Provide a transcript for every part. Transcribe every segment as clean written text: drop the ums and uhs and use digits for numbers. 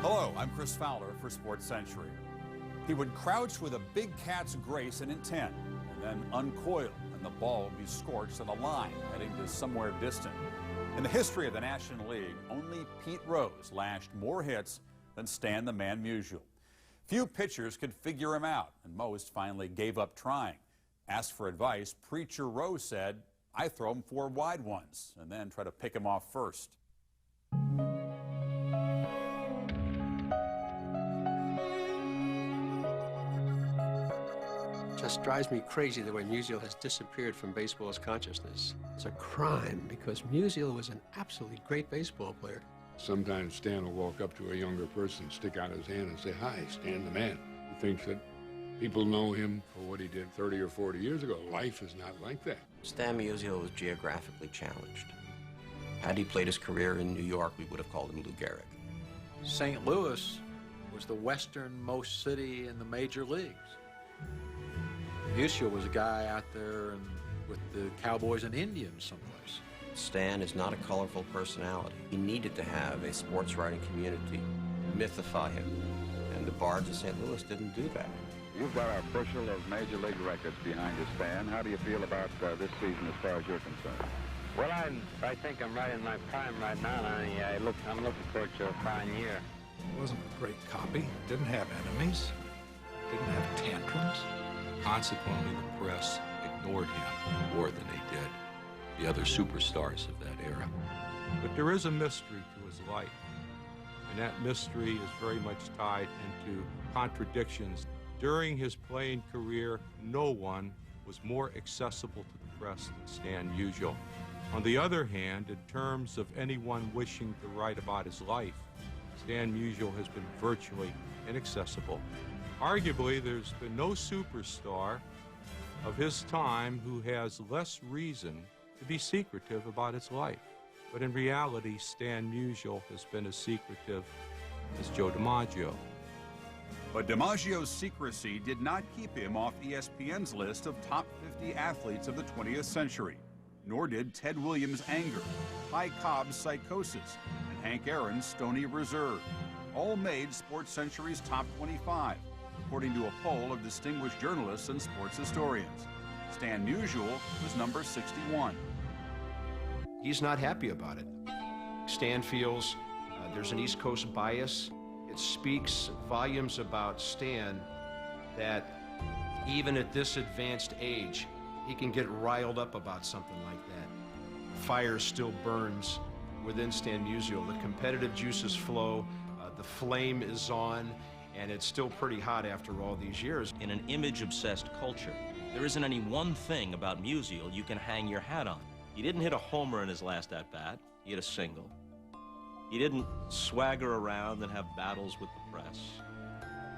Hello, I'm Chris Fowler for SportsCentury. He would crouch with a big cat's grace and intent, and then uncoil, and the ball would be scorched on a line heading to somewhere distant. In the history of the National League, only Pete Rose lashed more hits than Stan the Man Musial. Few pitchers could figure him out, and most finally gave up trying. Asked for advice, Preacher Rose said, "I throw him 4 wide ones, and then try to pick him off first." Just drives me crazy the way Musial has disappeared from baseball's consciousness. It's a crime because Musial was an absolutely great baseball player. Sometimes Stan will walk up to a younger person, stick out his hand and say, "Hi, Stan the Man." He thinks that people know him for what he did 30 or 40 years ago. Life is not like that. Stan Musial was geographically challenged. Had he played his career in New York, we would have called him Lou Gehrig. St. Louis was the westernmost city in the major leagues. Musial was a guy out there with the Cowboys and Indians someplace. Stan is not a colorful personality. He needed to have a sports writing community mythify him, and the Bards of St. Louis didn't do that. You've got a bushel of major league records behind you, Stan. How do you feel about this season as far as you're concerned? Well, I think I'm right in my prime right now, and I'm looking forward to a fine year. It wasn't a great copy. Didn't have enemies. Didn't have tantrums. Consequently, the press ignored him more than they did the other superstars of that era. But there is a mystery to his life, and that mystery is very much tied into contradictions. During his playing career, no one was more accessible to the press than Stan Musial. On the other hand, in terms of anyone wishing to write about his life, Stan Musial has been virtually inaccessible. Arguably, there's been no superstar of his time who has less reason to be secretive about his life. But in reality, Stan Musial has been as secretive as Joe DiMaggio. But DiMaggio's secrecy did not keep him off ESPN's list of top 50 athletes of the 20th century. Nor did Ted Williams' anger, Ty Cobb's psychosis, and Hank Aaron's stony reserve. All made SportsCentury's top 25, according to a poll of distinguished journalists and sports historians. Stan Musial was number 61. He's not happy about it. Stan feels there's an East Coast bias. It speaks volumes about Stan that even at this advanced age, he can get riled up about something like that. Fire still burns within Stan Musial. The competitive juices flow, the flame is on, and it's still pretty hot after all these years. In an image-obsessed culture, there isn't any one thing about Musial you can hang your hat on. He didn't hit a homer in his last at-bat. He hit a single. He didn't swagger around and have battles with the press.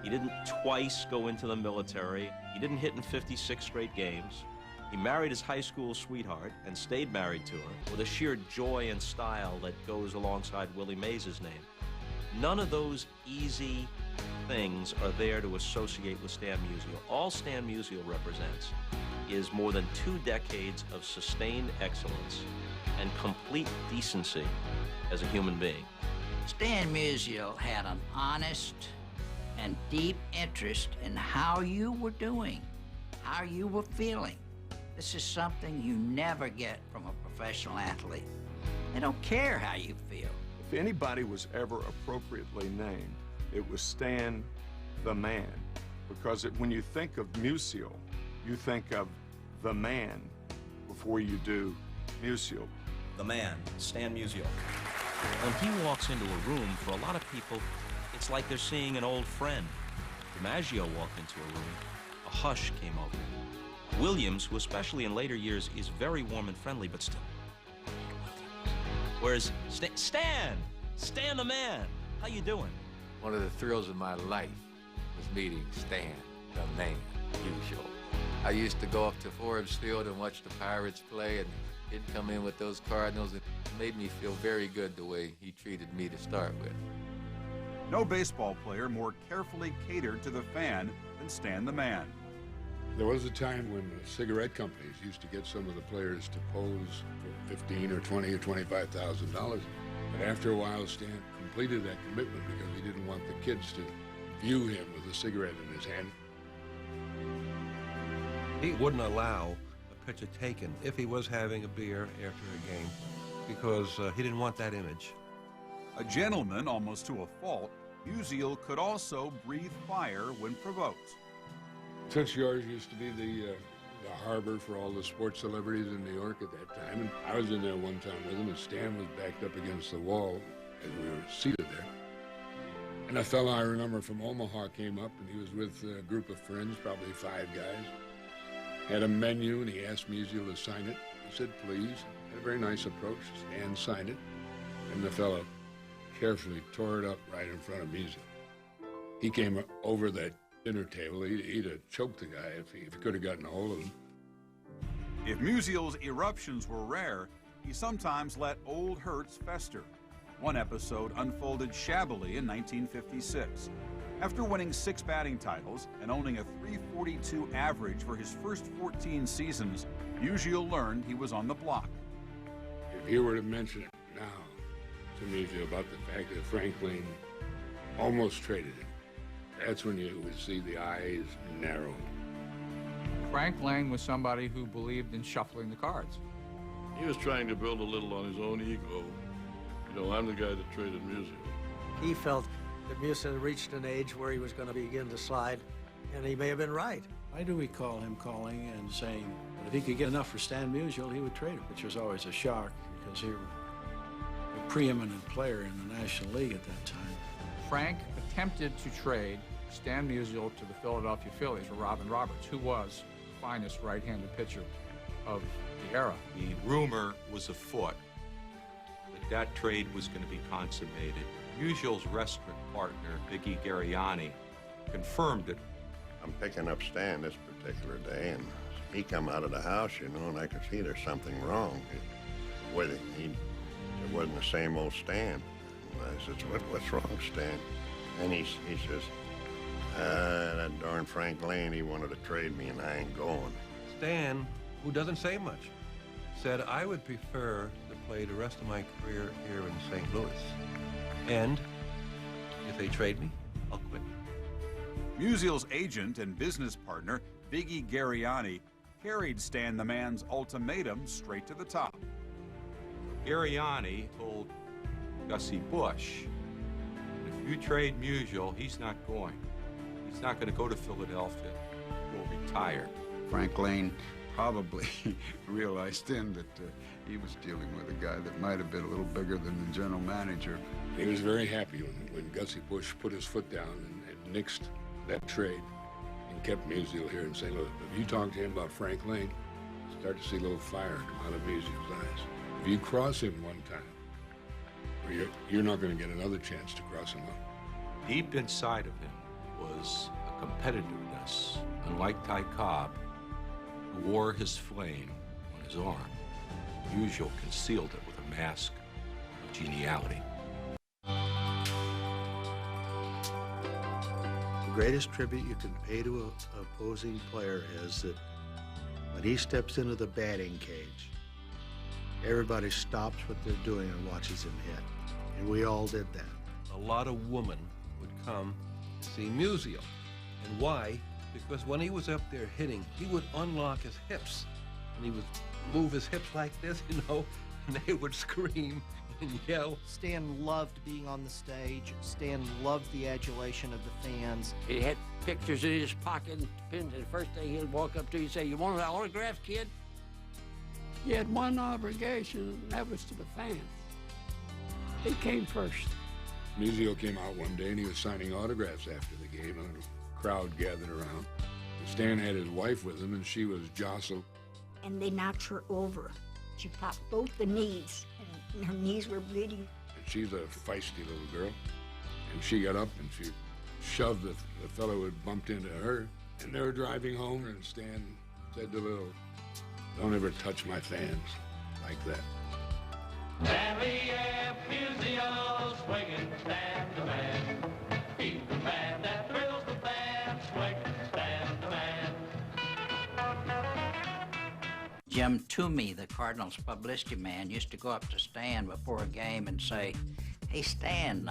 He didn't twice go into the military. He didn't hit in 56 straight games. He married his high school sweetheart and stayed married to her with a sheer joy and style that goes alongside Willie Mays' name. None of those easy things are there to associate with Stan Musial. All Stan Musial represents is more than 2 decades of sustained excellence and complete decency as a human being. Stan Musial had an honest and deep interest in how you were doing, how you were feeling. This is something you never get from a professional athlete. They don't care how you feel. If anybody was ever appropriately named, it was Stan the Man, because when you think of Musial, you think of the man before you do Musial. The man, Stan Musial. When he walks into a room, for a lot of people, it's like they're seeing an old friend. DiMaggio walked into a room. A hush came over him. Williams, who especially in later years is very warm and friendly, but still. Whereas Stan the Man, how you doing? One of the thrills of my life was meeting Stan the Man Musial. I used to go up to Forbes Field and watch the Pirates play, and he'd come in with those Cardinals. It made me feel very good the way he treated me to start with. No baseball player more carefully catered to the fan than Stan the Man. There was a time when the cigarette companies used to get some of the players to pose for $15,000 or $20,000 or $25,000. But after a while, Stan completed that commitment because he didn't want want the kids to view him with a cigarette in his hand. He wouldn't allow a pitcher taken if he was having a beer after a game because he didn't want that image. A gentleman almost to a fault, Musial could also breathe fire when provoked. St. George used to be the harbor for all the sports celebrities in New York at that time. And I was in there one time with him, and Stan was backed up against the wall as we were seated there. And a fellow I remember from Omaha came up, and he was with a group of friends, probably 5 guys. Had a menu, and he asked Musial to sign it. He said, please. Had a very nice approach. Stan signed it. And the fellow carefully tore it up right in front of Musial. He came over that dinner table. He'd have choked the guy if he could have gotten a hold of him. If Musial's eruptions were rare, he sometimes let old hurts fester. One episode unfolded shabbily in 1956. After winning 6 batting titles and owning a .342 average for his first 14 seasons, Musial learned he was on the block. If he were to mention it now to Musial about the fact that Frank Lane almost traded him, that's when you would see the eyes narrow. Frank Lane was somebody who believed in shuffling the cards. He was trying to build a little on his own ego. You know, I'm the guy that traded Musial. He felt that Musial had reached an age where he was going to begin to slide, and he may have been right. I do recall him calling and saying that if he could get enough for Stan Musial, he would trade him, which was always a shock because he was a preeminent player in the National League at that time. Frank attempted to trade Stan Musial to the Philadelphia Phillies for Robin Roberts, who was the finest right-handed pitcher of the era. The rumor was afoot that that trade was going to be consummated. Musial's restaurant partner, Vicky Gariani, confirmed it. I'm picking up Stan this particular day, and he come out of the house, you know, and I could see there's something wrong with him. It wasn't the same old Stan. And I said, what's wrong, Stan? And he says, that darn Frank Lane, he wanted to trade me, and I ain't going. Stan, who doesn't say much, said, I would prefer to play the rest of my career here in St. Louis. And if they trade me, I'll quit. Musial's agent and business partner, Vicky Gariani, carried Stan the Man's ultimatum straight to the top. Gariani told Gussie Busch, if you trade Musial, he's not going. He's not going to go to Philadelphia. He'll retire. Frank Lane probably realized then that he was dealing with a guy that might have been a little bigger than the general manager. He was very happy when Gussie Busch put his foot down and nixed that trade and kept Musial here in St. Louis. If you talk to him about Frank Lane, you start to see a little fire come out of Musial's eyes. If you cross him one time, you're not going to get another chance to cross him up. Deep inside of him was a competitiveness, unlike Ty Cobb, who wore his flame on his arm. Musial concealed it with a mask of geniality. The greatest tribute you can pay to an opposing player is that when he steps into the batting cage, everybody stops what they're doing and watches him hit. And we all did that. A lot of women would come to see Musial. And why? Because when he was up there hitting, he would unlock his hips. And he would move his hips like this, you know, and they would scream and yell. Stan loved being on the stage. Stan loved the adulation of the fans. He had pictures in his pocket. And the first thing he'd walk up to you and say, you want an autograph, kid? He had one obligation, and that was to the fans. He came first. Musial came out one day and he was signing autographs after the game, and a crowd gathered around. Stan had his wife with him, and she was jostled. And they knocked her over. She popped both the knees, and her knees were bleeding. And she's a feisty little girl. And she got up and she shoved the fellow who had bumped into her. And they were driving home, and Stan said to Lil, don't ever touch my fans like that. Stanley F. Musial, swinging Stan the Man. He's the man that thrills the fans, swinging Stan the Man. Jim Toomey, the Cardinals publicity man, used to go up to Stan before a game and say, hey, Stan,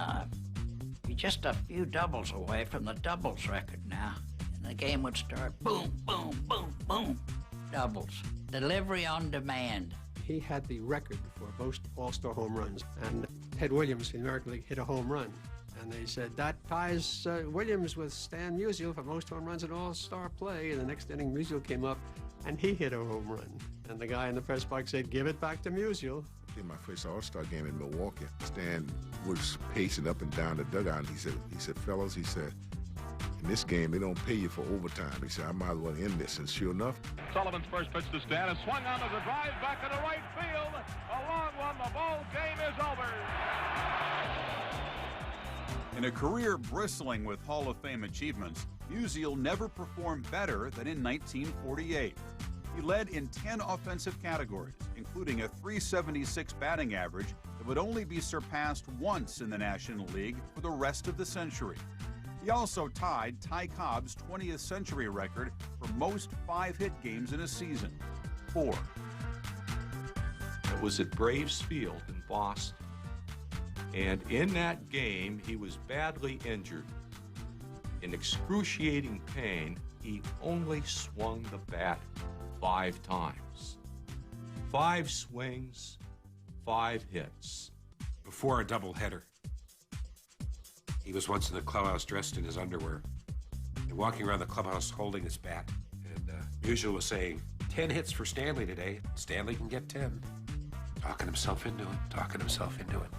you just a few doubles away from the doubles record now. And the game would start boom, boom, boom, boom. Doubles. Delivery on demand. He had the record for most All-Star home runs, and Ted Williams in the American League hit a home run. And they said, that ties Williams with Stan Musial for most home runs in All-Star play. And the next inning, Musial came up, and he hit a home run. And the guy in the press box said, give it back to Musial. In my first All-Star game in Milwaukee, Stan was pacing up and down the dugout. He said, fellas, he said, in this game, they don't pay you for overtime. He said, I might as well end this. And sure enough, Sullivan's first pitch to Stan is swung on as a drive back into right field. A long one. The ball game is over. In a career bristling with Hall of Fame achievements, Musial never performed better than in 1948. He led in 10 offensive categories, including a .376 batting average that would only be surpassed once in the National League for the rest of the century. He also tied Ty Cobb's 20th century record for most 5-hit games in a season, 4. It was at Braves Field in Boston. And in that game, he was badly injured. In excruciating pain, he only swung the bat 5 times. 5 swings, 5 hits. Before a doubleheader, he was once in the clubhouse dressed in his underwear and walking around the clubhouse holding his bat. And Musial was saying, 10 hits for Stanley today. Stanley can get 10. Talking himself into it.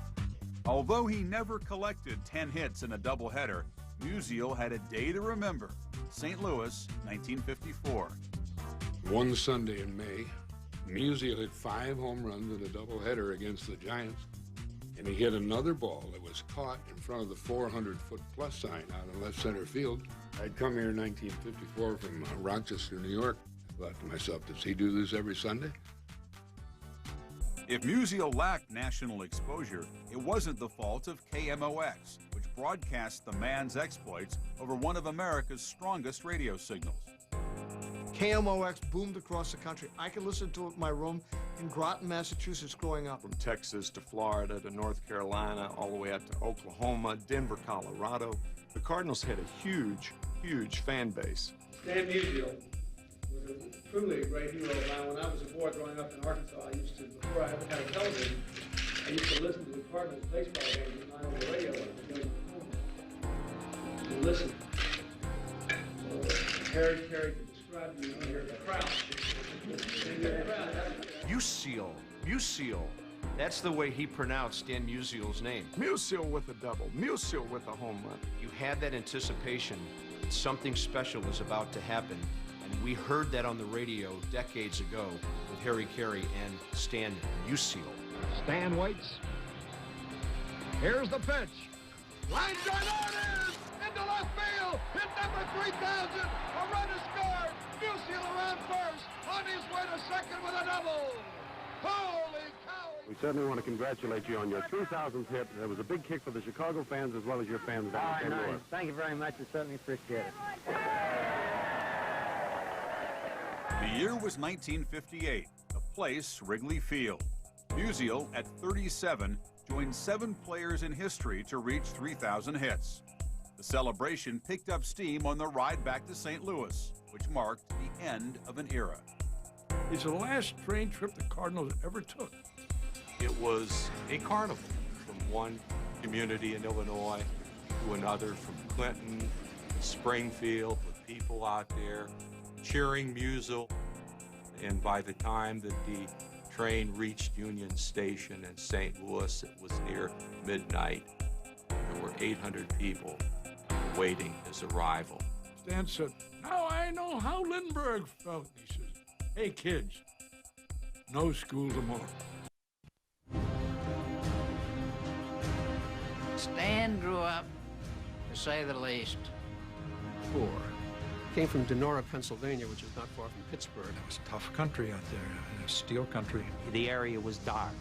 Although he never collected 10 hits in a doubleheader, Musial had a day to remember, St. Louis, 1954. One Sunday in May, Musial hit 5 home runs in a doubleheader against the Giants, and he hit another ball that was caught in front of the 400-foot-plus sign out in left center field. I'd come here in 1954 from Rochester, New York. I thought to myself, does he do this every Sunday? If Musial lacked national exposure, it wasn't the fault of KMOX, which broadcast the man's exploits over one of America's strongest radio signals. KMOX boomed across the country. I could listen to it in my room in Groton, Massachusetts growing up. From Texas to Florida to North Carolina, all the way out to Oklahoma, Denver, Colorado. The Cardinals had a huge, huge fan base. Stan Musial was truly a great hero of mine. When I was a boy growing up in Arkansas, I used to, before I ever had a television, I used to listen to the Cardinals baseball games at night on the radio when I was going home. To listen. Harry could describe you when you're in the crowd. Musial. That's the way he pronounced Stan Musial's name. Musial with a double, Musial with a home run. You had that anticipation that something special was about to happen. And we heard that on the radio decades ago with Harry Carey and Stan Musial. Stan waits. Here's the pitch. Line drive on is into left field. Hit number 3,000. A run is scored. Musial around first. On his way to second with a double. Holy cow. We certainly want to congratulate you on your 3,000th hit. It was a big kick for the Chicago fans as well as your fans down in St. Louis. Thank you very much. I certainly appreciate it. The year was 1958, the place Wrigley Field. Musial, at 37, joined 7 players in history to reach 3,000 hits. The celebration picked up steam on the ride back to St. Louis, which marked the end of an era. It's the last train trip the Cardinals ever took. It was a carnival from one community in Illinois to another, from Clinton to Springfield, with people out there cheering Musial. And by the time that the train reached Union Station in St. Louis, it was near midnight. There were 800 people waiting his arrival. Stan said, now I know how Lindbergh felt. He says, hey kids, no school tomorrow. Stan grew up, to say the least, poor. Came from Denora, Pennsylvania, which is not far from Pittsburgh. It was a tough country out there, a steel country. The area was dark.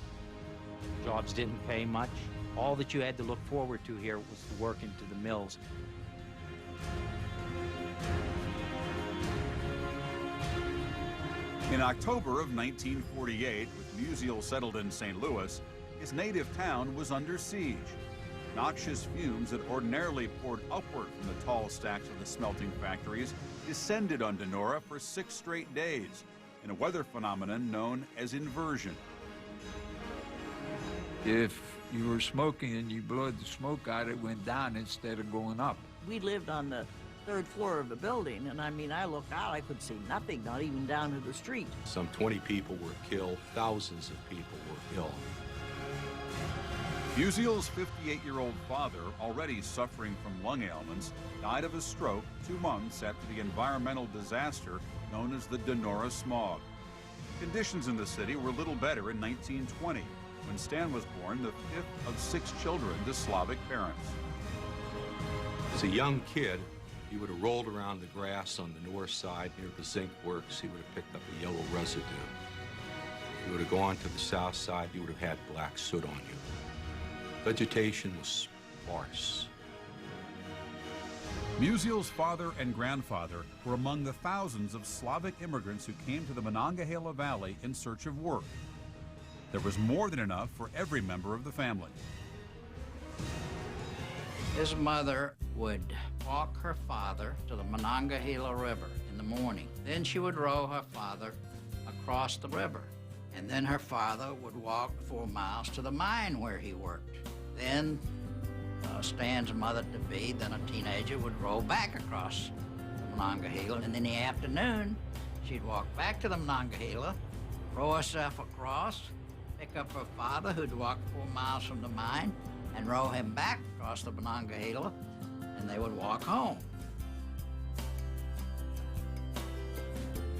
Jobs didn't pay much. All that you had to look forward to here was to work into the mills. In October of 1948, with Musial settled in St. Louis, his native town was under siege. Noxious fumes that ordinarily poured upward from the tall stacks of the smelting factories descended on Donora for 6 straight days in a weather phenomenon known as inversion. If you were smoking and you blew the smoke out, it went down instead of going up. We lived on the 3rd floor of the building, and I mean, I looked out, I could see nothing, not even down to the street. Some 20 people were killed, thousands of people were ill. Musial's 58-year-old father, already suffering from lung ailments, died of a stroke 2 months after the environmental disaster known as the Donora smog. Conditions in the city were little better in 1920, when Stan was born, the 5th of 6 children to Slavic parents. As a young kid, he would have rolled around the grass on the north side near the zinc works. He would have picked up a yellow residue. He would have gone to the south side. You would have had black soot on you. Vegetation was sparse. Musial's father and grandfather were among the thousands of Slavic immigrants who came to the Monongahela Valley in search of work. There was more than enough for every member of the family. His mother would walk her father to the Monongahela River in the morning. Then she would row her father across the river. And then her father would walk 4 miles to the mine where he worked. Then Stan's mother-to-be, then a teenager, would row back across the Monongahela. And in the afternoon, she'd walk back to the Monongahela, row herself across, pick up her father, who'd walk 4 miles from the mine, and row him back across the Monongahela, and they would walk home.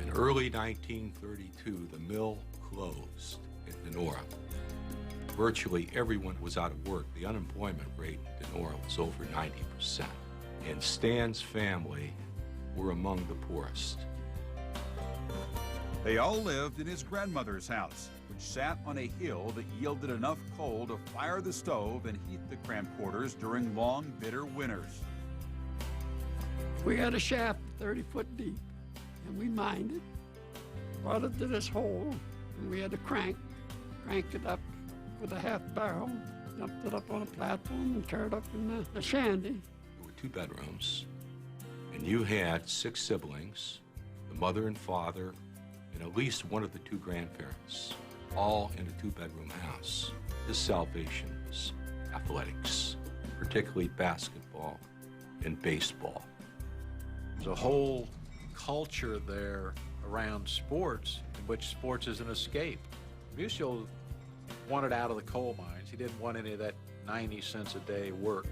In early 1932, the mill closed in Donora. Virtually everyone was out of work. The unemployment rate in Donora was over 90%. And Stan's family were among the poorest. They all lived in his grandmother's house, which sat on a hill that yielded enough coal to fire the stove and heat the cramped quarters during long, bitter winters. We had a shaft 30 foot deep, and we mined it, brought it to this hole, and we had to crank it up with a half barrel, dumped it up on a platform, and carried it up in the shanty. There were 2 bedrooms, and you had 6 siblings, the mother and father, and at least one of the 2 grandparents, all in a 2-bedroom house. His salvation was athletics, particularly basketball and baseball. There's a whole culture there around sports, in which sports is an escape. Musial wanted out of the coal mines. He didn't want any of that 90 cents a day work.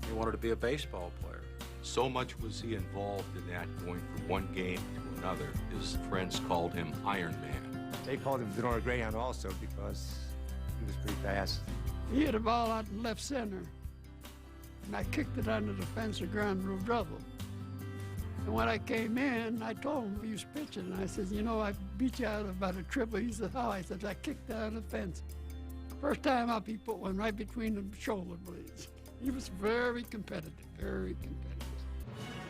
He wanted to be a baseball player. So much was he involved in that, going from one game to another. His friends called him Iron Man. They called him Donora Greyhound also because he was pretty fast. He hit a ball out in left center, and I kicked it under the fence of ground rule double. And when I came in, I told him he was pitching, and I said, you know, I beat you out about a triple. He said, how? I said, I kicked out of the fence. First time up, he put one right between the shoulder blades. He was very competitive, very competitive.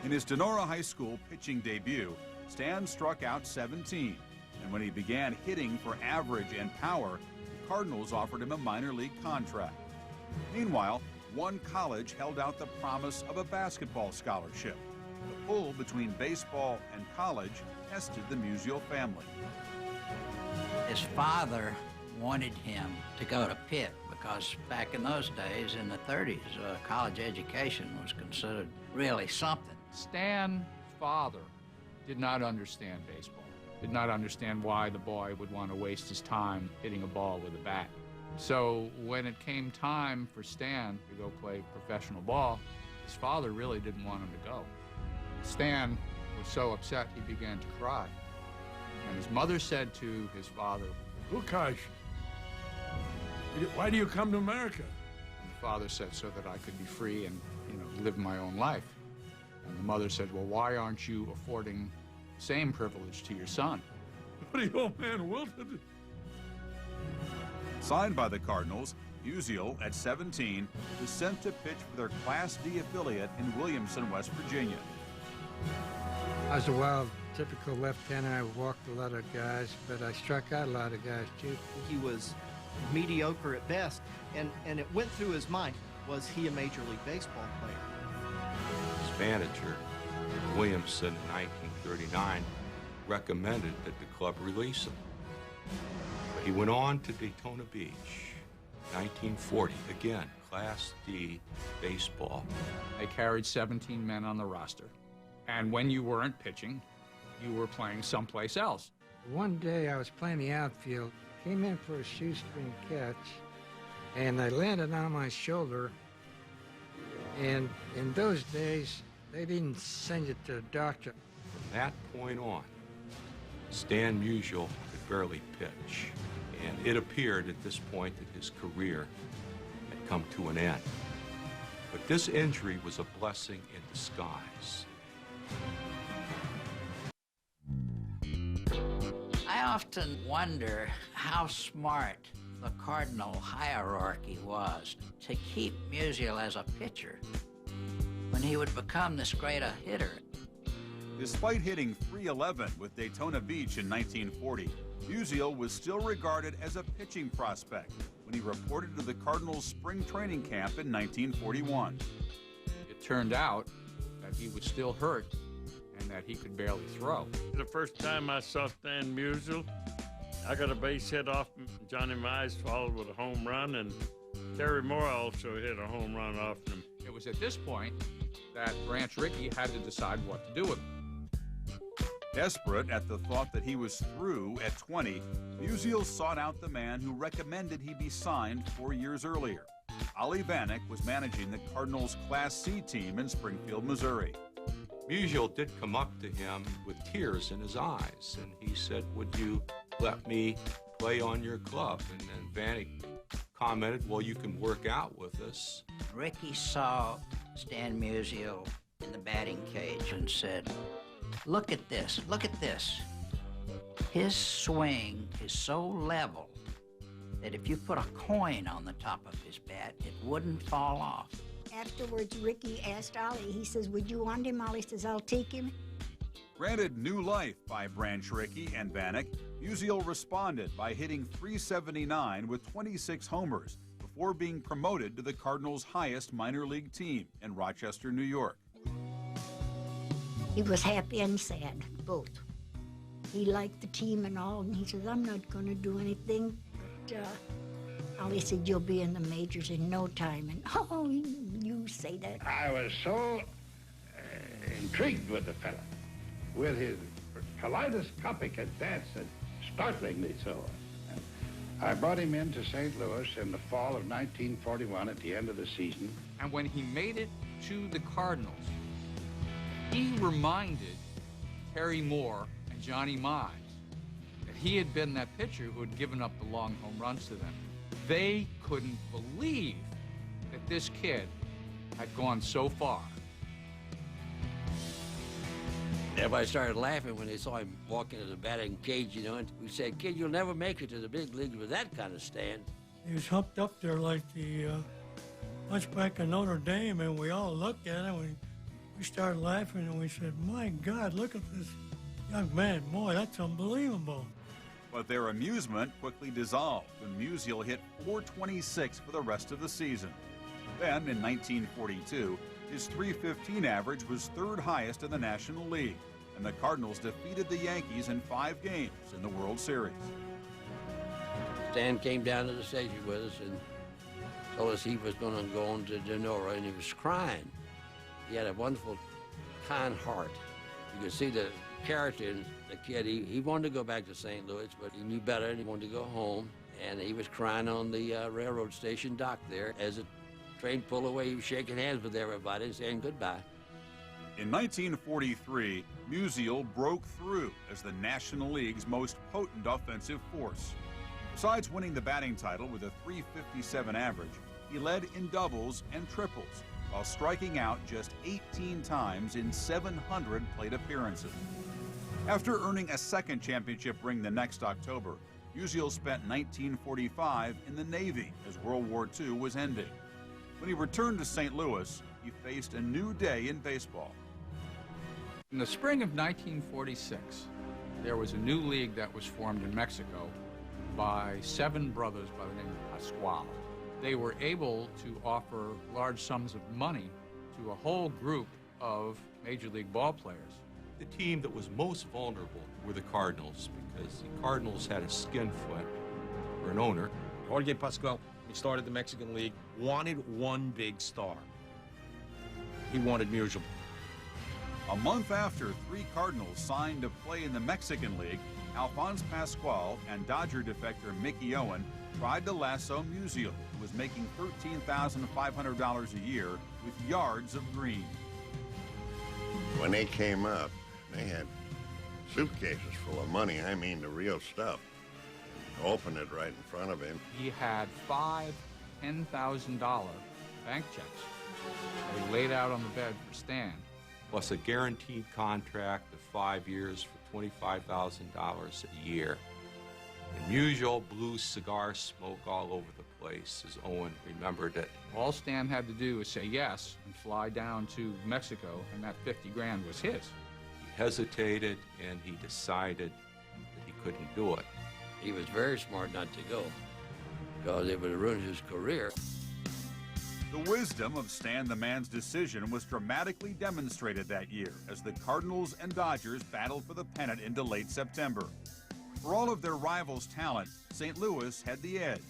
In his Donora High School pitching debut, Stan struck out 17. And when he began hitting for average and power, the Cardinals offered him a minor league contract. Meanwhile, one college held out the promise of a basketball scholarship. The pull between baseball and college tested the Musial family. His father wanted him to go to Pitt because back in those days, in the 30s, college education was considered really something. Stan's father did not understand baseball, did not understand why the boy would want to waste his time hitting a ball with a bat. So when it came time for Stan to go play professional ball, his father really didn't want him to go. Stan was so upset he began to cry. And his mother said to his father, Lukash, why do you come to America? And the father said, so that I could be free and, live my own life. And the mother said, well, why aren't you affording the same privilege to your son? But the old man wilted. Signed by the Cardinals, Musial, at 17, was sent to pitch for their Class D affiliate in Williamson, West Virginia. I was a wild, typical left-hander. I walked a lot of guys, but I struck out a lot of guys, too. He was mediocre at best, and it went through his mind. was he a Major League Baseball player? His manager, Williamson, in 1939, recommended that the club release him. But he went on to Daytona Beach, 1940, again, Class D baseball. They carried 17 men on the roster. And when you weren't pitching, you were playing someplace else. One day I was playing the outfield, came in for a shoestring catch, and I landed on my shoulder. And in those days, they didn't send you to the doctor. From that point on, Stan Musial could barely pitch. And it appeared at this point that his career had come to an end. But this injury was a blessing in disguise. I often wonder how smart the Cardinal hierarchy was to keep Musial as a pitcher when he would become this great a hitter. Despite hitting .311 with Daytona Beach in 1940, Musial was still regarded as a pitching prospect when he reported to the Cardinals' spring training camp in 1941. It turned out that he was still hurt and that he could barely throw. The first time I saw Stan Musial, I got a base hit off Johnny Mize, followed with a home run, and Terry Moore also hit a home run off him. It was at this point that Branch Rickey had to decide what to do with him. Desperate at the thought that he was through at 20, Musial sought out the man who recommended he be signed 4 years earlier. Ollie Vanek was managing the Cardinals' Class C team in Springfield, Missouri. Musial did come up to him with tears in his eyes, and he said, "Would you let me play on your club?" And then Vanek commented, "Well, you can work out with us." Rickey saw Stan Musial in the batting cage and said, look at this, look at this. His swing is so level that if you put a coin on the top of his bat, it wouldn't fall off. Afterwards, Rickey asked Ollie, he says, would you want him? Ollie says, I'll take him. Granted new life by Branch Rickey and Vanek, Musial responded by hitting .379 with 26 homers before being promoted to the Cardinals' highest minor league team in Rochester, New York. He was happy and sad, both. He liked the team and all, and he says, I'm not going to do anything. But Ollie said, you'll be in the majors in no time. And, oh, you say that. I was so intrigued with the fella, with his kaleidoscopic advance and startlingly so. I brought him into St. Louis in the fall of 1941 at the end of the season. And when he made it to the Cardinals, he reminded Terry Moore and Johnny Mize that he had been that pitcher who had given up the long home runs to them. They couldn't believe that this kid had gone so far. Everybody started laughing when they saw him walk into the batting cage, you know, and we said, kid, you'll never make it to the big leagues with that kind of stand. He was humped up there like the Hunchback of Notre Dame, and we all looked at him. We started laughing, and we said, my God, look at this young man. Boy, that's unbelievable. But their amusement quickly dissolved when Musial hit .426 for the rest of the season. Then, in 1942, his .315 average was third highest in the National League, and the Cardinals defeated the Yankees in 5 games in the World Series. Stan came down to the station with us and told us he was going to go on to Denora, and he was crying. He had a wonderful, kind heart. You could see the character in the kid. He wanted to go back to St. Louis, but he knew better, and he wanted to go home. And he was crying on the railroad station dock there. As the train pulled away, he was shaking hands with everybody and saying goodbye. In 1943, Musial broke through as the National League's most potent offensive force. Besides winning the batting title with a .357 average, he led in doubles and triples, while striking out just 18 times in 700 plate appearances. After earning a second championship ring the next October, Musial spent 1945 in the Navy as World War II was ending. When he returned to St. Louis, he faced a new day in baseball. In the spring of 1946, there was a new league that was formed in Mexico by 7 brothers by the name of Pascual. they were able to offer large sums of money to a whole group of Major League ball players. The team that was most vulnerable were the Cardinals, because the Cardinals had a skinfoot for an owner. Jorge Pascual, when he started the Mexican League, wanted one big star. He wanted Musial. A month after 3 Cardinals signed to play in the Mexican League, Alphonse Pascual and Dodger defector Mickey Owen tried to lasso Musial, who was making $13,500 a year with yards of green. When they came up, they had suitcases full of money. I mean, the real stuff. Opened it right in front of him. He had 5 $10,000 bank checks that he laid out on the bed for Stan. Plus a guaranteed contract of 5 years for $25,000 a year. And Musial blew cigar smoke all over the place, as Owen remembered it. All Stan had to do was say yes and fly down to Mexico, and that 50 grand was his. He hesitated, and he decided that he couldn't do it. He was very smart not to go, because it would have ruined his career. The wisdom of Stan the Man's decision was dramatically demonstrated that year as the Cardinals and Dodgers battled for the pennant into late September. For all of their rivals' talent, St. Louis had the edge.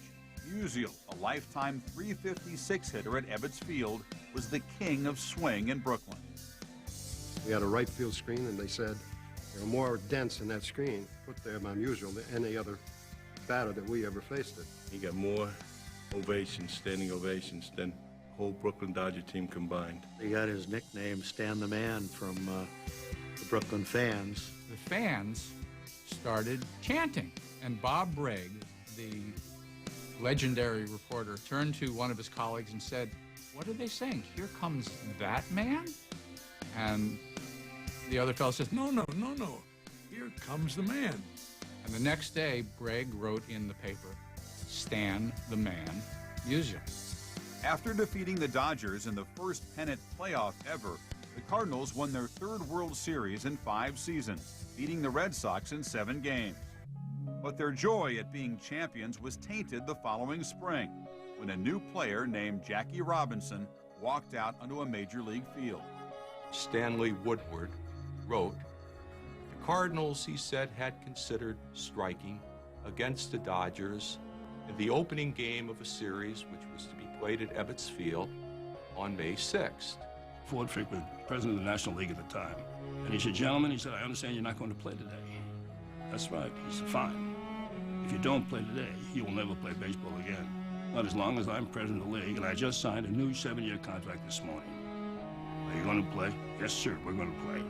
Musial, a lifetime .356 hitter at Ebbets Field, was the king of swing in Brooklyn. We had a right field screen, and they said there were more dents in that screen put there by Musial than any other batter that we ever faced it. He got more ovations, standing ovations, than the whole Brooklyn Dodger team combined. He got his nickname, Stan the Man, from the Brooklyn fans. The fans started chanting, and Bob Bragg, the legendary reporter, turned to one of his colleagues and said, "What are they saying? Here comes that man?" And the other fellow says, "No, no, no, no. Here comes the man." And the next day, Bragg wrote in the paper, "Stan the Man, Musial." After defeating the Dodgers in the first pennant playoff ever, the Cardinals won their 3rd World Series in 5 seasons, beating the Red Sox in 7 games. But their joy at being champions was tainted the following spring, when a new player named Jackie Robinson walked out onto a major league field. Stanley Woodward wrote, "The Cardinals," he said, "had considered striking against the Dodgers in the opening game of a series which was to be played at Ebbets Field on May 6th. Ford Frick was president of the National League at the time. And he said, "Gentlemen," he said, "I understand you're not going to play today." That's right. He said, "Fine. If you don't play today, you will never play baseball again. Not as long as I'm president of the league, and I just signed a new 7-year contract this morning. Are you going to play?" "Yes, sir, we're going to play."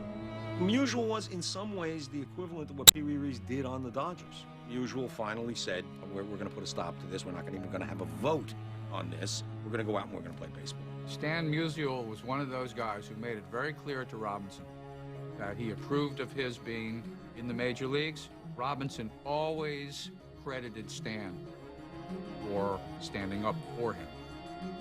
Musial was, in some ways, the equivalent of what Pee Wee Reese did on the Dodgers. Musial finally said, we're going to put a stop to this. We're not even going to have a vote on this. We're going to go out and we're going to play baseball. Stan Musial was one of those guys who made it very clear to Robinson that he approved of his being in the major leagues. Robinson always credited Stan for standing up for him.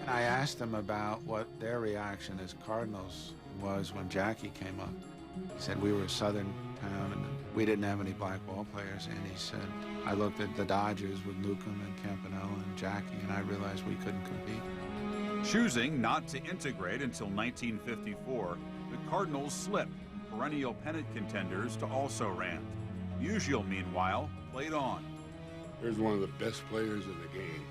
And I asked him about what their reaction as Cardinals was when Jackie came up. He said, we were a southern town and we didn't have any black ball players. And he said, I looked at the Dodgers with Newcomb and Campanella and Jackie, and I realized we couldn't compete. Choosing not to integrate until 1954, the Cardinals slipped from perennial pennant contenders to also-rans. Musial, meanwhile, played on. Here's one of the best players in the game.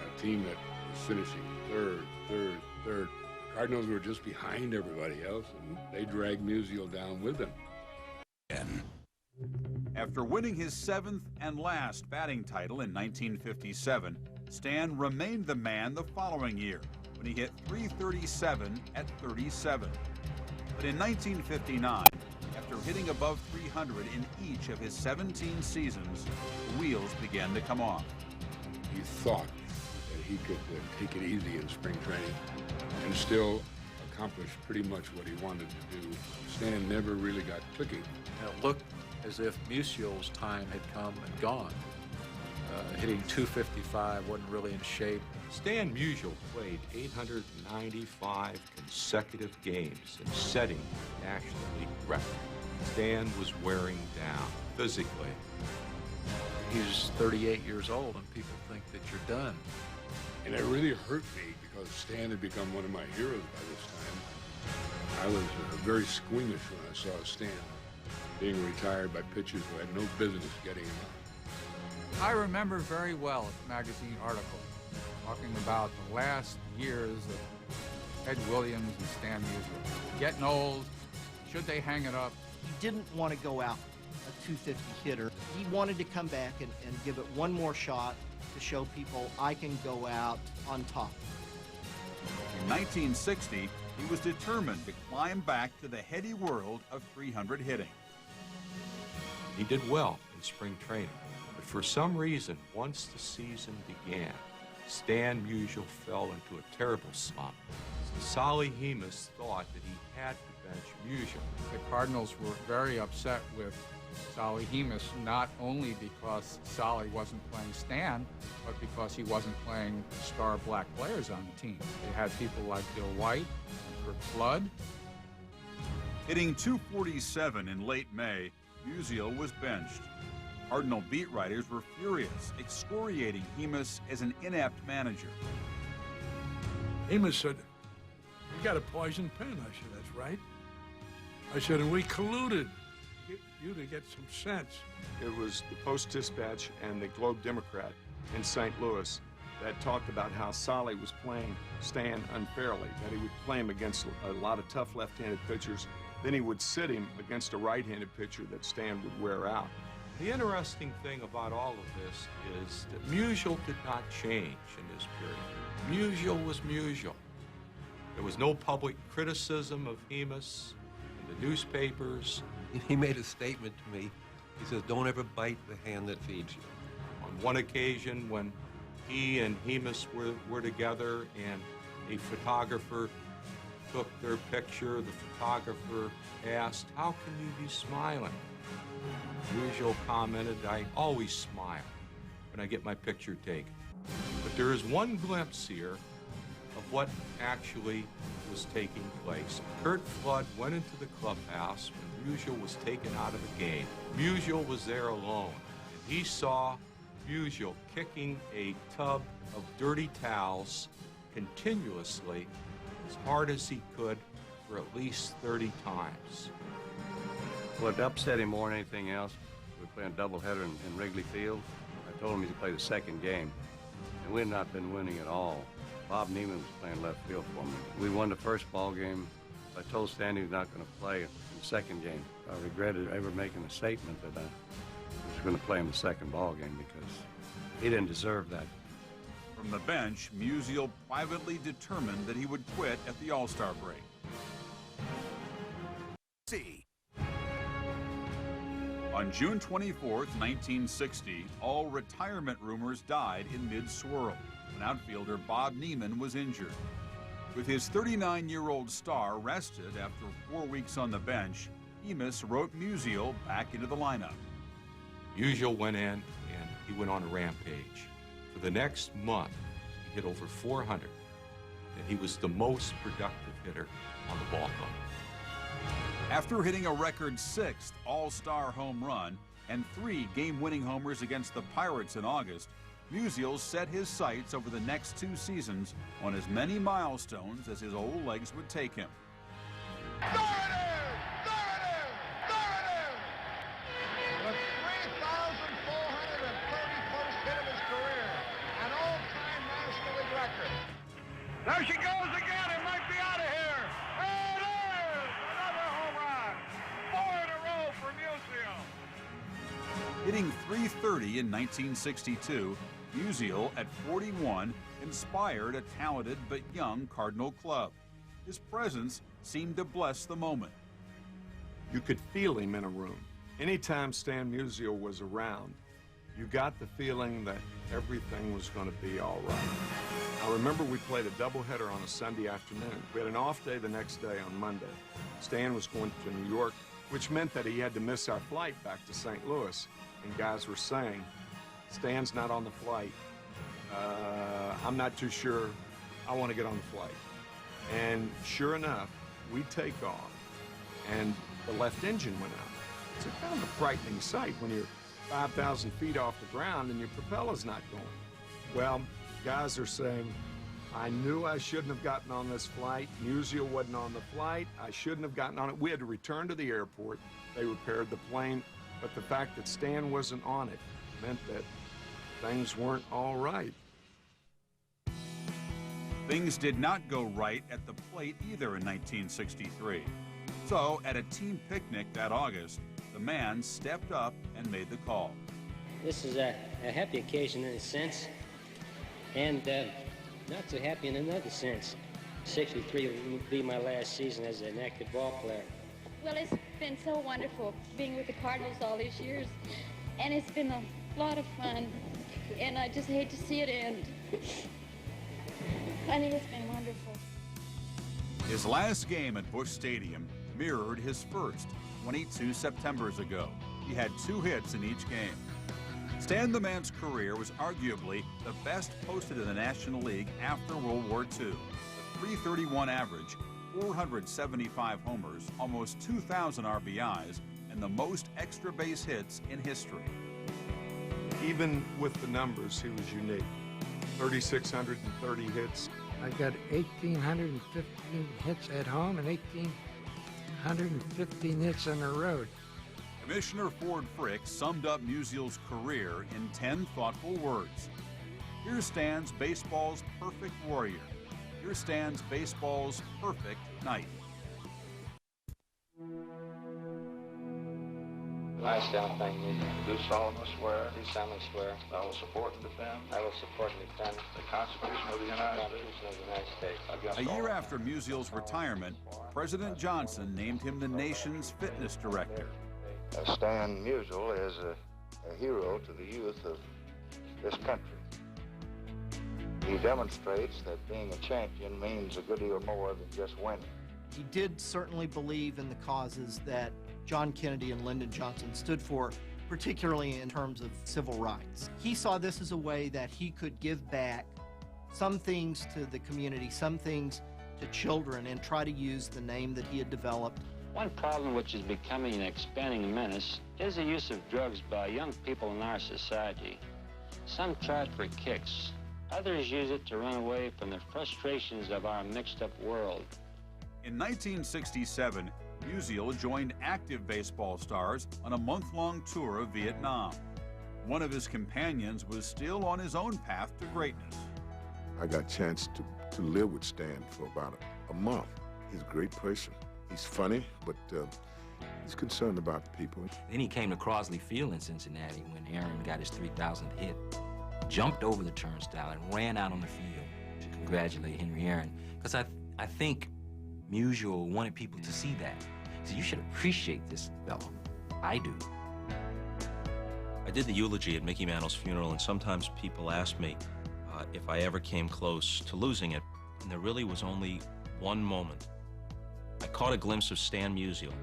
A team that was finishing third. Cardinals were just behind everybody else, and they dragged Musial down with them. After winning his 7th and last batting title in 1957, Stan remained the man the following year when he hit .337 at 37. But in 1959, after hitting above .300 in each of his 17 seasons, the wheels began to come off. He thought that he could take it easy in spring training and still accomplish pretty much what he wanted to do. Stan never really got clicking. It looked as if Musial's time had come and gone. Hitting .255, wasn't really in shape. Stan Musial played 895 consecutive games and setting the National League record. Stan was wearing down physically. He's 38 years old, and people think that you're done. And it really hurt me because Stan had become one of my heroes by this time. I was very squeamish when I saw Stan being retired by pitchers who had no business getting him out. I remember very well a magazine article talking about the last years of Ed Williams and Stan Musial. Getting old, should they hang it up? He didn't want to go out a 250 hitter. He wanted to come back and give it one more shot to show people I can go out on top. In 1960, he was determined to climb back to the heady world of 300 hitting. He did well in spring training, but for some reason, once the season began, Stan Musial fell into a terrible slump. Solly Hemus thought that he had to bench Musial. The Cardinals were very upset with Solly Hemus, not only because Solly wasn't playing Stan, but because he wasn't playing star black players on the team. They had people like Bill White and Curt Flood. Hitting .247 in late May, Musial was benched. Cardinal beat writers were furious, excoriating Hemus as an inept manager. Hemus said, "You got a poison pen." I said, "That's right." I said, "And we colluded. Get you to get some sense." It was the Post-Dispatch and the Globe Democrat in St. Louis that talked about how Solly was playing Stan unfairly, that he would play him against a lot of tough left-handed pitchers, then he would sit him against a right-handed pitcher that Stan would wear out. The interesting thing about all of this is that Musial did not change in this period. Musial was Musial. There was no public criticism of Hemus in the newspapers. He made a statement to me. He says, "Don't ever bite the hand that feeds you." On one occasion when he and Hemus were together and a photographer took their picture, the photographer asked, "How can you be smiling?" Musial commented, "I always smile when I get my picture taken." But there is one glimpse here of what actually was taking place. Curt Flood went into the clubhouse when Musial was taken out of the game. Musial was there alone, and he saw Musial kicking a tub of dirty towels continuously as hard as he could for at least 30 times. What upset him more than anything else, we were playing a doubleheader in Wrigley Field. I told him he could play the second game, and we had not been winning at all. Bob Neiman was playing left field for me. We won the first ball game. I told Stan he was not going to play in the second game. I regretted ever making a statement that I was going to play in the second ball game because he didn't deserve that. From the bench, Musial privately determined that he would quit at the All-Star break. On June 24th, 1960, all retirement rumors died in mid-swirl when outfielder Bob Neiman was injured. With his 39-year-old star rested after 4 weeks on the bench, Hemus wrote Musial back into the lineup. Musial went in and he went on a rampage. For the next month, he hit over 400, and he was the most productive hitter on the ball club. After hitting a record 6th All-Star home run and 3 game-winning homers against the Pirates in August, Musial set his sights over the next 2 seasons on as many milestones as his old legs would take him. The 3,431st hit of his career, an all-time National League record. There she goes again. It might be out of here. It is another home run. 4 in a row for Musial. Hitting .330 in 1962, Musial, at 41, inspired a talented but young Cardinal club. His presence seemed to bless the moment. You could feel him in a room. Anytime Stan Musial was around, you got the feeling that everything was going to be all right. I remember we played a doubleheader on a Sunday afternoon. We had an off day the next day on Monday. Stan was going to New York, which meant that he had to miss our flight back to St. Louis. And guys were saying, "Stan's not on the flight. I'm not too sure. I want to get on the flight." And sure enough, we take off, and the left engine went out. It's a kind of a frightening sight when you're 5,000 feet off the ground and your propeller's not going. Well, Guys are saying, I knew I shouldn't have gotten on this flight. Musial wasn't on the flight. I shouldn't have gotten on it. We had to return to the airport. They repaired the plane. But the fact that Stan wasn't on it meant that things weren't all right. Things did not go right at the plate either in 1963. So, at a team picnic that August, the man stepped up and made the call. This is a happy occasion in a sense, and not so happy in another sense. 63 will be my last season as an active ball player. Well, it's been so wonderful being with the Cardinals all these years, and it's been a lot of fun, and I just hate to see it end. I think it's been wonderful. His last game at Busch Stadium mirrored his first 22 Septembers ago. He had 2 hits in each game. Stan the Man's career was arguably the best posted in the National League after World War II. A .331 average, 475 homers, almost 2,000 RBIs, and the most extra base hits in history. Even with the numbers, he was unique. 3,630 hits. I got 1,815 hits at home and 1,815 hits on the road. Commissioner Ford Frick summed up Musial's career in 10 thoughtful words. Here stands baseball's perfect warrior. Here stands baseball's perfect knight. I stand thank you. Do solemnly swear. Do solemnly swear. I will support and defend. I will support and defend the Constitution of the United States. A year after Musial's retirement, President Johnson named him the nation's fitness director. Stan Musial is a hero to the youth of this country. He demonstrates that being a champion means a good deal more than just winning. He did certainly believe in the causes that John Kennedy and Lyndon Johnson stood for, particularly in terms of civil rights. He saw this as a way that he could give back some things to the community, some things to children, and try to use the name that he had developed. One problem which is becoming an expanding menace is the use of drugs by young people in our society. Some try it for kicks. Others use it to run away from the frustrations of our mixed-up world. In 1967, Musial joined active baseball stars on a month-long tour of Vietnam. One of his companions was still on his own path to greatness. I got a chance to live with Stan for about a month. He's a great person. He's funny, but he's concerned about the people. Then he came to Crosley Field in Cincinnati when Aaron got his 3,000th hit. Jumped over the turnstile and ran out on the field to congratulate Henry Aaron. Because I think Musial wanted people to see that. So you should appreciate this fellow. I do. I did the eulogy at Mickey Mantle's funeral, and sometimes people ask me if I ever came close to losing it, and there really was only one moment. I caught a glimpse of Stan Musial,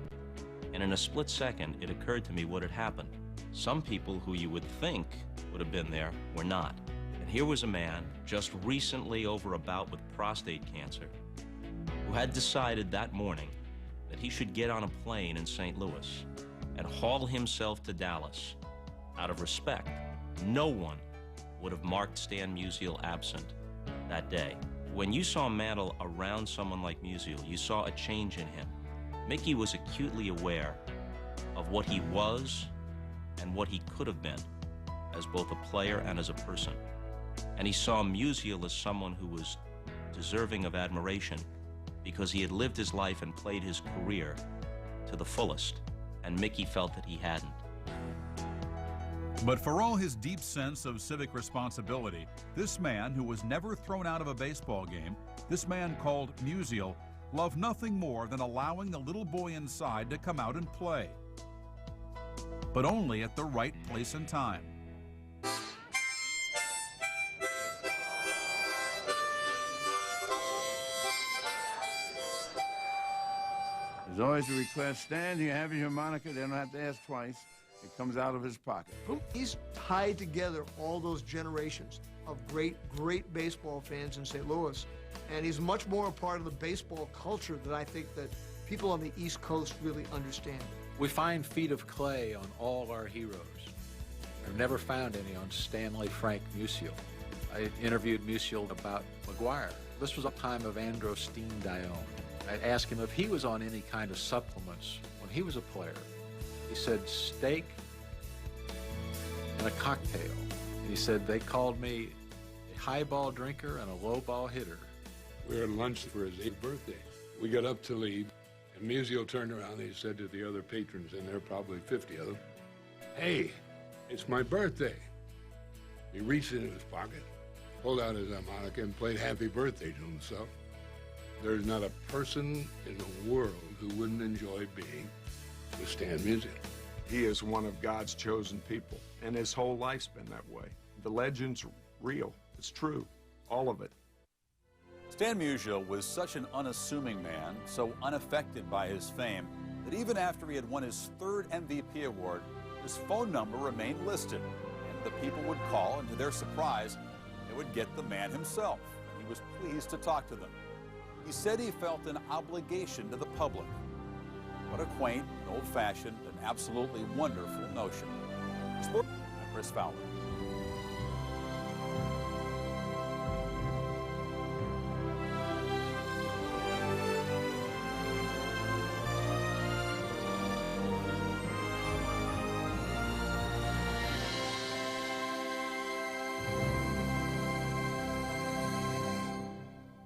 and in a split second, it occurred to me what had happened. Some people who you would think would have been there were not. And here was a man just recently over a bout with prostate cancer who had decided that morning that he should get on a plane in St. Louis and haul himself to Dallas. Out of respect, no one would have marked Stan Musial absent that day. When you saw Mantle around someone like Musial, you saw a change in him. Mickey was acutely aware of what he was and what he could have been as both a player and as a person. And he saw Musial as someone who was deserving of admiration because he had lived his life and played his career to the fullest, and Mickey felt that he hadn't. But for all his deep sense of civic responsibility, this man who was never thrown out of a baseball game, this man called Musial, loved nothing more than allowing the little boy inside to come out and play. But only at the right place and time. There's always a request. Stan, do you have your harmonica? They don't have to ask twice. It comes out of his pocket. He's tied together all those generations of great baseball fans in St. Louis, and he's much more a part of the baseball culture that I think that people on the East Coast really understand. We find feet of clay on all our heroes. I've never found any on Stanley Frank Musial. I interviewed Musial about McGuire. This was a time of androstenedione. I asked him if he was on any kind of supplements when he was a player. He said steak and a cocktail. And he said they called me a high ball drinker and a low ball hitter. We were at lunch for his 8th birthday. We got up to leave, and Musial turned around and he said to the other patrons, and there were probably 50 of them, "Hey, it's my birthday." He reached into his pocket, pulled out his harmonica, and played Happy Birthday to himself. There's not a person in the world who wouldn't enjoy being with Stan Musial. He is one of God's chosen people, and his whole life's been that way. The legend's real. It's true. All of it. Stan Musial was such an unassuming man, so unaffected by his fame, that even after he had won his 3rd MVP award, his phone number remained listed. And the people would call, and to their surprise, they would get the man himself. And he was pleased to talk to them. He said he felt an obligation to the public. What a quaint, old-fashioned, and absolutely wonderful notion. I'm Chris Fowler.